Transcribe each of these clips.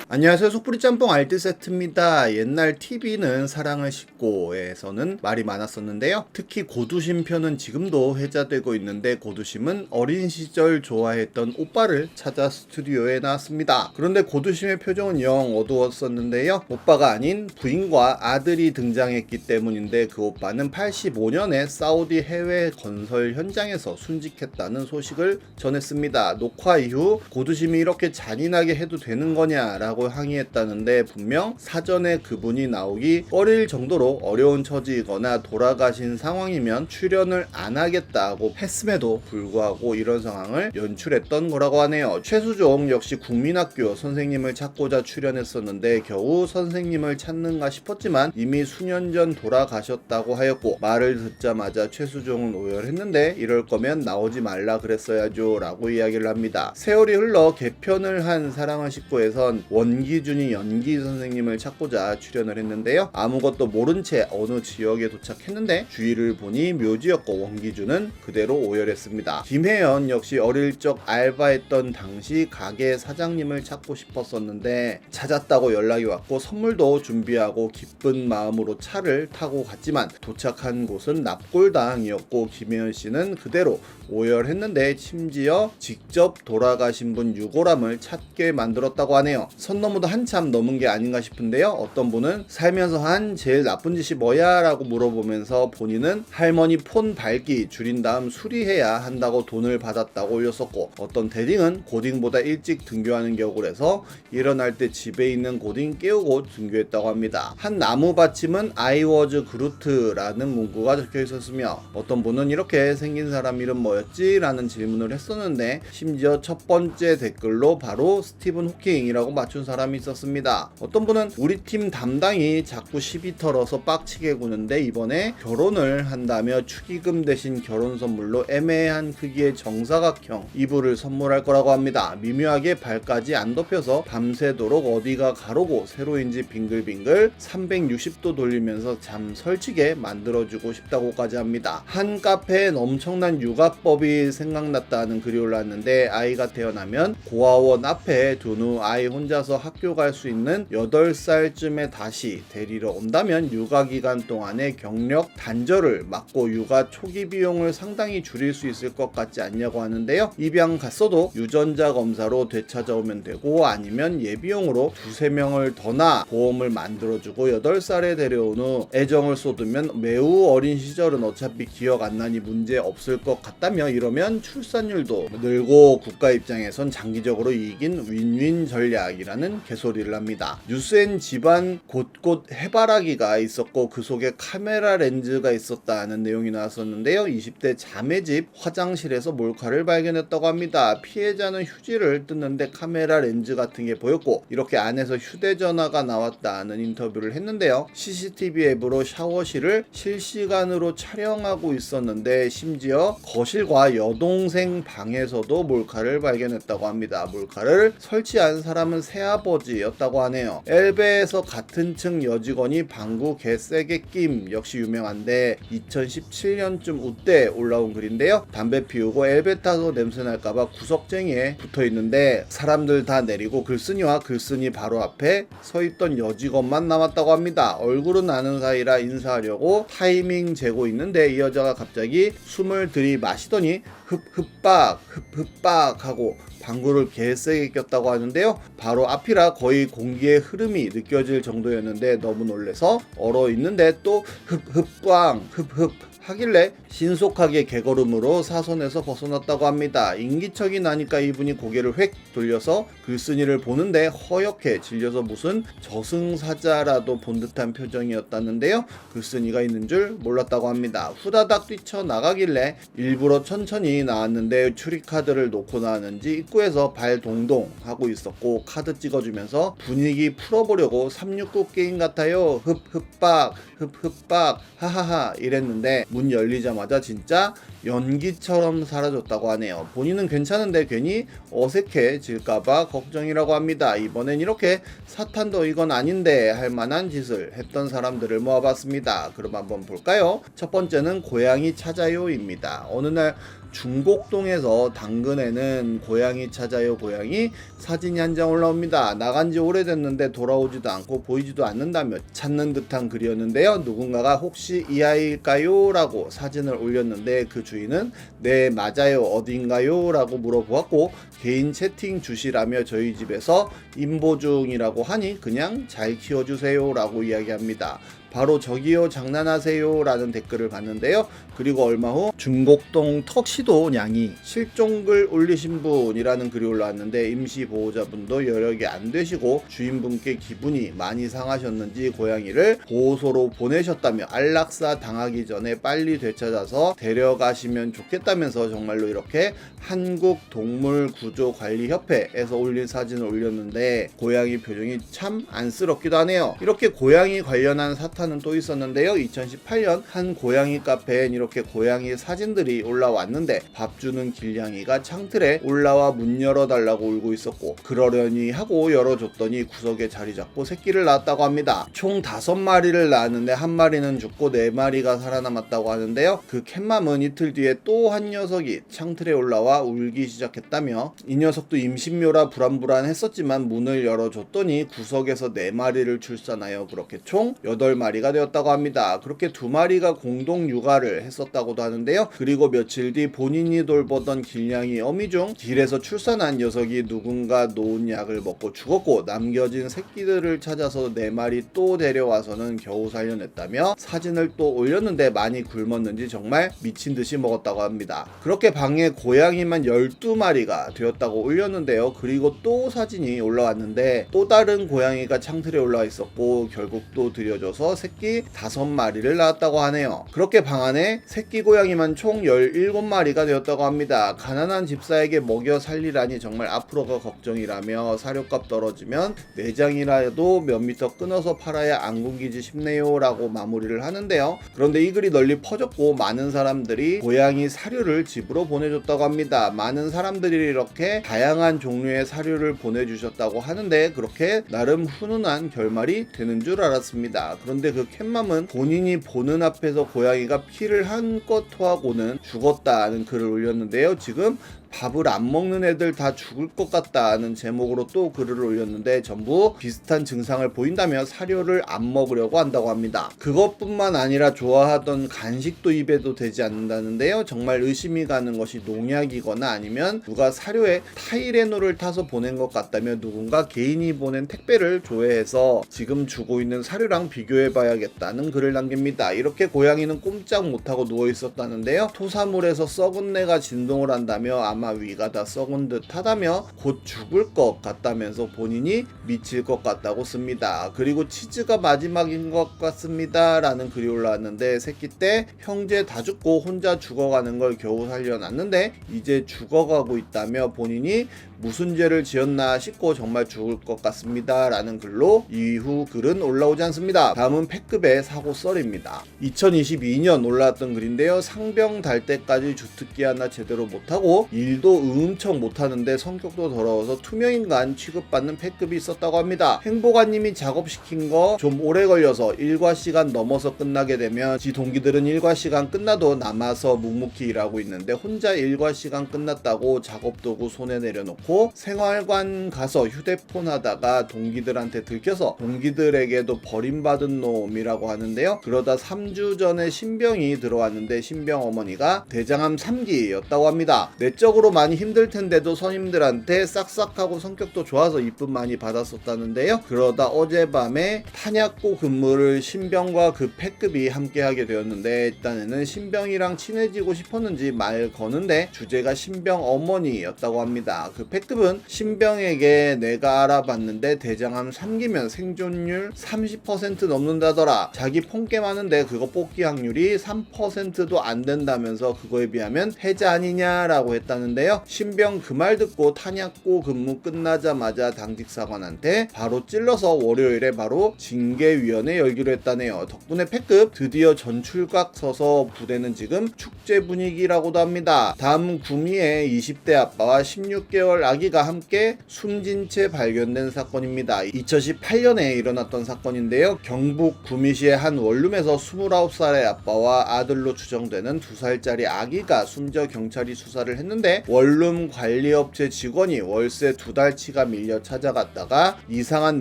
안녕하세요. 속풀이 짬뽕 알뜰 세트입니다. 옛날 TV는 사랑을 싣고에서는 말이 많았었는데요. 특히 고두심 편은 지금도 회자되고 있는데, 고두심은 어린 시절 좋아했던 오빠를 찾아 스튜디오에 나왔습니다. 그런데 고두심의 표정은 영 어두웠었는데요. 오빠가 아닌 부인과 아들이 등장했기 때문인데, 그 오빠는 85년에 사우디 해외 건설 현장에서 순직했다는 소식을 전했습니다. 녹화 이후 고두심이 이렇게 잔인하게 해도 되는 거냐라고 항의했다는데, 분명 사전에 그분이 나오기 꺼릴 정도로 어려운 처지이거나 돌아가신 상황이면 출연을 안 하겠다고 했음에도 불구하고 이런 상황을 연출했던 거라고 하네요. 최수종 역시 국민학교 선생님을 찾고자 출연했었는데 겨우 선생님을 찾는가 싶었지만 이미 수년 전 돌아가셨다고 하였고, 말을 듣자마자 최수종은 오열했는데 이럴 거면 나오지 말라 그랬어야죠 라고 이야기를 합니다. 세월이 흘러 개편을 한 사랑을 싣고에선 원기준이 연기 선생님을 찾고자 출연을 했는데요. 아무것도 모른 채 어느 지역에 도착했는데 주위를 보니 묘지였고, 원기준은 그대로 오열했습니다. 김혜연 역시 어릴 적 알바했던 당시 가게 사장님을 찾고 싶었었는데 찾았다고 연락이 왔고 선물도 준비하고 기쁜 마음으로 차를 타고 갔지만 도착한 곳은 납골당이었고, 김혜연 씨는 그대로 오열했는데 심지어 직접 돌아가신 분 유골함을 찾게 만들었다고 하네요. 선 너무도 한참 넘은 게 아닌가 싶은데요. 어떤 분은 살면서 한 제일 나쁜 짓이 뭐야? 라고 물어보면서 본인은 할머니 폰 밝기 줄인 다음 수리해야 한다고 돈을 받았다고 올렸었고, 어떤 대딩은 고딩보다 일찍 등교하는 격을 해서 일어날 때 집에 있는 고딩 깨우고 등교했다고 합니다. 한 나무 받침은 I was 그루트라는 문구가 적혀 있었으며, 어떤 분은 이렇게 생긴 사람 이름 뭐였지? 라는 질문을 했었는데 심지어 첫 번째 댓글로 바로 스티븐 호킹이라고 맞춘 사람이 있었습니다. 어떤 분은 우리 팀 담당이 자꾸 시비 털어서 빡치게 구는데 이번에 결혼을 한다며 축의금 대신 결혼 선물로 애매한 크기의 정사각형 이불을 선물할 거라고 합니다. 미묘하게 발까지 안 덮여서 밤새도록 어디가 가로고 세로인지 빙글빙글 360도 돌리면서 잠 설치게 만들어주고 싶다고까지 합니다. 한 카페엔 엄청난 육아법이 생각났다는 글이 올랐는데, 아이가 태어나면 고아원 앞에 둔 후 아이 혼자서 학교 갈 수 있는 8살쯤에 다시 데리러 온다면 육아기간 동안의 경력 단절을 막고 육아 초기 비용을 상당히 줄일 수 있을 것 같지 않냐고 하는데요. 입양 갔어도 유전자 검사로 되찾아오면 되고, 아니면 예비용으로 2-3명을 더 낳아 보험을 만들어주고 8살에 데려온 후 애정을 쏟으면 매우 어린 시절은 어차피 기억 안 나니 문제 없을 것 같다며, 이러면 출산율도 늘고 국가 입장에선 장기적으로 이익인 윈윈 전략이라는 개소리를 합니다. 뉴스엔 집안 곳곳 해바라기가 있었고 그 속에 카메라 렌즈가 있었다는 내용이 나왔었는데요. 20대 자매 집 화장실에서 몰카를 발견했다고 합니다. 피해자는 휴지를 뜯는데 카메라 렌즈 같은 게 보였고, 이렇게 안에서 휴대전화가 나왔다는 인터뷰를 했는데요. CCTV 앱으로 샤워실을 실시간으로 촬영하고 있었는데 심지어 거실과 여동생 방에서도 몰카를 발견했다고 합니다. 몰카를 설치한 사람은 새아버지였다고 하네요. 엘베에서 같은 층 여직원이 방구 개세게 낌 역시 유명한데 2017년쯤 우때 올라온 글인데요. 담배 피우고 엘베 타서 냄새 날까봐 구석쟁이에 붙어있는데 사람들 다 내리고 글쓴이와 글쓴이 바로 앞에 서있던 여직원만 남았다고 합니다. 얼굴은 아는 사이라 인사하려고 타이밍 재고 있는데 이 여자가 갑자기 숨을 들이마시더니 흡흡박 흡흡박 하고 방구를 개세게 꼈다고 하는데요. 바로 앞이라 거의 공기의 흐름이 느껴질 정도였는데 너무 놀래서 얼어 있는데 또 흡흡꽝 흡흡 하길래 신속하게 개걸음으로 사선에서 벗어났다고 합니다. 인기척이 나니까 이분이 고개를 획 돌려서 글쓴이를 보는데 허옇게 질려서 무슨 저승사자라도 본 듯한 표정이었다는데요. 글쓴이가 있는 줄 몰랐다고 합니다. 후다닥 뛰쳐나가길래 일부러 천천히 나왔는데 출입카드를 놓고 나왔는지 입구에서 발 동동 하고 있었고, 카드 찍어주면서 분위기 풀어보려고 369 게임 같아요. 흡흡박 흡흡박 하하하 이랬는데 문 열리자마자 진짜 연기처럼 사라졌다고 하네요. 본인은 괜찮은데 괜히 어색해질까봐 걱정이라고 합니다. 이번엔 이렇게 사탄도 이건 아닌데 할 만한 짓을 했던 사람들을 모아봤습니다. 그럼 한번 볼까요? 첫 번째는 고양이 찾아요입니다. 어느 날 중곡동에서 당근에는 고양이 찾아요 고양이 사진이 한 장 올라옵니다. 나간 지 오래됐는데 돌아오지도 않고 보이지도 않는다며 찾는 듯한 글이었는데요. 누군가가 혹시 이 아이일까요? 라고 사진을 올렸는데 그 주인은 네 맞아요 어딘가요? 라고 물어보았고 개인 채팅 주시라며 저희 집에서 임보 중이라고 하니 그냥 잘 키워주세요 라고 이야기합니다. 바로 저기요 장난하세요 라는 댓글을 봤는데요. 그리고 얼마 후 중곡동 턱시도 냥이 실종글 올리신 분이라는 글이 올라왔는데 임시 보호자분도 여력이 안 되시고 주인분께 기분이 많이 상하셨는지 고양이를 보호소로 보내셨다며 안락사 당하기 전에 빨리 되찾아서 데려가시면 좋겠다면서 정말로 이렇게 한국동물구조관리협회에서 올린 사진을 올렸는데 고양이 표정이 참 안쓰럽기도 하네요. 이렇게 고양이 관련한 사탄은 또 있었는데요. 2018년 한 고양이 카페엔 이렇게 고양이 사진들이 올라왔는데 밥 주는 길냥이가 창틀에 올라와 문 열어달라고 울고 있었고 그러려니 하고 열어줬더니 구석에 자리 잡고 새끼를 낳았다고 합니다. 총 5마리를 낳았는데 한 마리는 죽고 4마리가 살아남았다고 하는데요. 그 캣맘은 이틀 뒤에 또 한 녀석이 창틀에 올라와 울기 시작했다며 이 녀석도 임신묘라 불안불안했었지만 문을 열어줬더니 구석에서 4마리를 출산하여 그렇게 총 8마리가 되었다고 합니다. 그렇게 2마리가 공동 육아를 했었다고도 하는데요. 그리고 며칠 뒤 본인이 돌보던 길냥이 어미 중 길에서 출산한 녀석이 누군가 놓은 약을 먹고 죽었고 남겨진 새끼들을 찾아서 4마리 또 데려와서는 겨우 살려냈다며 사진을 또 올렸는데 많이 굶었는지 정말 미친듯이 먹었다고 합니다. 그렇게 방에 고양이만 12마리가 되었다고 올렸는데요. 그리고 또 사진이 올라왔는데 또 다른 고양이가 창틀에 올라와 있었고 결국 또 들여줘서 새끼 5마리를 낳았다고 하네요. 그렇게 방 안에 새끼 고양이만 총 17마리가 되었다고 합니다. 가난한 집사에게 먹여 살리라니 정말 앞으로가 걱정이라며 사료값 떨어지면 내장이라도 몇 미터 끊어서 팔아야 안 굶기지 싶네요 라고 마무리를 하는데요. 그런데 이 글이 널리 퍼졌고 많은 사람들이 고양이 사료를 집으로 보내줬다고 합니다. 많은 사람들이 이렇게 다양한 종류의 사료를 보내주셨다고 하는데 그렇게 나름 훈훈한 결말이 되는 줄 알았습니다. 그런데 그 캣맘은 본인이 보는 앞에서 고양이가 피를 한껏 토하고는 죽었다는 글을 올렸는데요. 지금 밥을 안 먹는 애들 다 죽을 것 같다는 제목으로 또 글을 올렸는데 전부 비슷한 증상을 보인다며 사료를 안 먹으려고 한다고 합니다. 그것뿐만 아니라 좋아하던 간식도 입에도 되지 않는다는데요. 정말 의심이 가는 것이 농약이거나 아니면 누가 사료에 타이레놀을 타서 보낸 것 같다며 누군가 개인이 보낸 택배를 조회해서 지금 주고 있는 사료랑 비교해 봐야겠다는 글을 남깁니다. 이렇게 고양이는 꼼짝 못하고 누워 있었다는데요. 토사물에서 썩은 내가 진동을 한다며 아마 위가 다 썩은 듯 하다며 곧 죽을 것 같다면서 본인이 미칠 것 같다고 씁니다. 그리고 치즈가 마지막인 것 같습니다 라는 글이 올라왔는데 새끼 때 형제 다 죽고 혼자 죽어가는 걸 겨우 살려놨는데 이제 죽어가고 있다며 본인이 무슨 죄를 지었나 싶고 정말 죽을 것 같습니다 라는 글로 이후 글은 올라오지 않습니다. 다음은 패급의 사고 썰입니다. 2022년 올라왔던 글인데요. 상병 달 때까지 주특기 하나 제대로 못하고 일도 엄청 못하는데 성격도 더러워서 투명인간 취급받는 패급이 있었다고 합니다. 행보관님이 작업시킨 거 좀 오래 걸려서 일과 시간 넘어서 끝나게 되면 지 동기들은 일과 시간 끝나도 남아서 묵묵히 일하고 있는데 혼자 일과 시간 끝났다고 작업도구 손에 내려놓고 생활관 가서 휴대폰 하다가 동기들한테 들켜서 동기들에게도 버림받은 놈이라고 하는데요. 그러다 3주 전에 신병이 들어왔는데 신병 어머니가 대장암 3기였다고 합니다. 내적으로 많이 힘들 텐데도 선임들한테 싹싹하고 성격도 좋아서 이쁨 많이 받았었다는데요. 그러다 어젯밤에 탄약고 근무를 신병과 그 패급이 함께하게 되었는데 일단에는 신병이랑 친해지고 싶었는지 말 거는데 주제가 신병 어머니였다고 합니다. 그 패급은 신병에게 내가 알아봤는데 대장암 3기면 생존율 30% 넘는다더라. 자기 폰게임 하는데 그거 뽑기 확률이 3%도 안 된다면서 그거에 비하면 해자 아니냐라고 했다는 했다는데요. 신병 그 말 듣고 탄약고 근무 끝나자마자 당직 사관한테 바로 찔러서 월요일에 바로 징계위원회 열기로 했다네요. 덕분에 패급 드디어 전출각 서서 부대는 지금 축제 분위기라고도 합니다. 다음 구미에 20대 아빠와 16개월 아기가 함께 숨진 채 발견된 사건입니다. 2018년에 일어났던 사건인데요. 경북 구미시의 한 원룸에서 29살의 아빠와 아들로 추정되는 2살짜리 아기가 숨져 경찰이 수사를 했는데 원룸 관리업체 직원이 월세 2달치가 밀려 찾아갔다가 이상한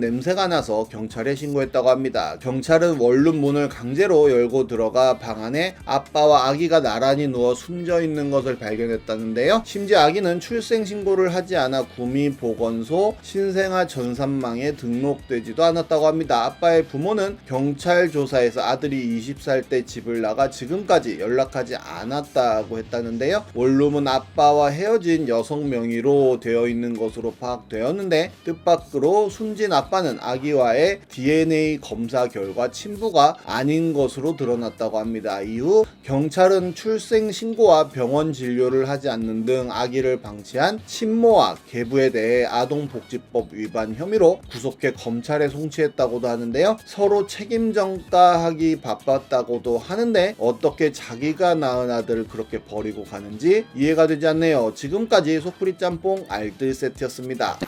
냄새가 나서 경찰에 신고했다고 합니다. 경찰은 원룸 문을 강제로 열고 들어가 방 안에 아빠와 아기가 나란히 누워 숨져 있는 것을 발견했다는데요. 심지어 아기는 출생 신고를 하지 않아 구미보건소 신생아 전산망에 등록되지도 않았다고 합니다. 아빠의 부모는 경찰 조사에서 아들이 20살 때 집을 나가 지금까지 연락하지 않았다고 했다는데요. 원룸은 아빠와 헤어진 여성 명의로 되어 있는 것으로 파악되었는데 뜻밖으로 숨진 아빠는 아기와의 DNA 검사 결과 친부가 아닌 것으로 드러났다고 합니다. 이후 경찰은 출생 신고와 병원 진료를 하지 않는 등 아기를 방치한 친모와 계부에 대해 아동복지법 위반 혐의로 구속해 검찰에 송치했다고도 하는데요. 서로 책임 전가하기 바빴다고도 하는데 어떻게 자기가 낳은 아들을 그렇게 버리고 가는지 이해가 되지 않네요. 지금까지 소프리 짬뽕 알뜰 세트였습니다.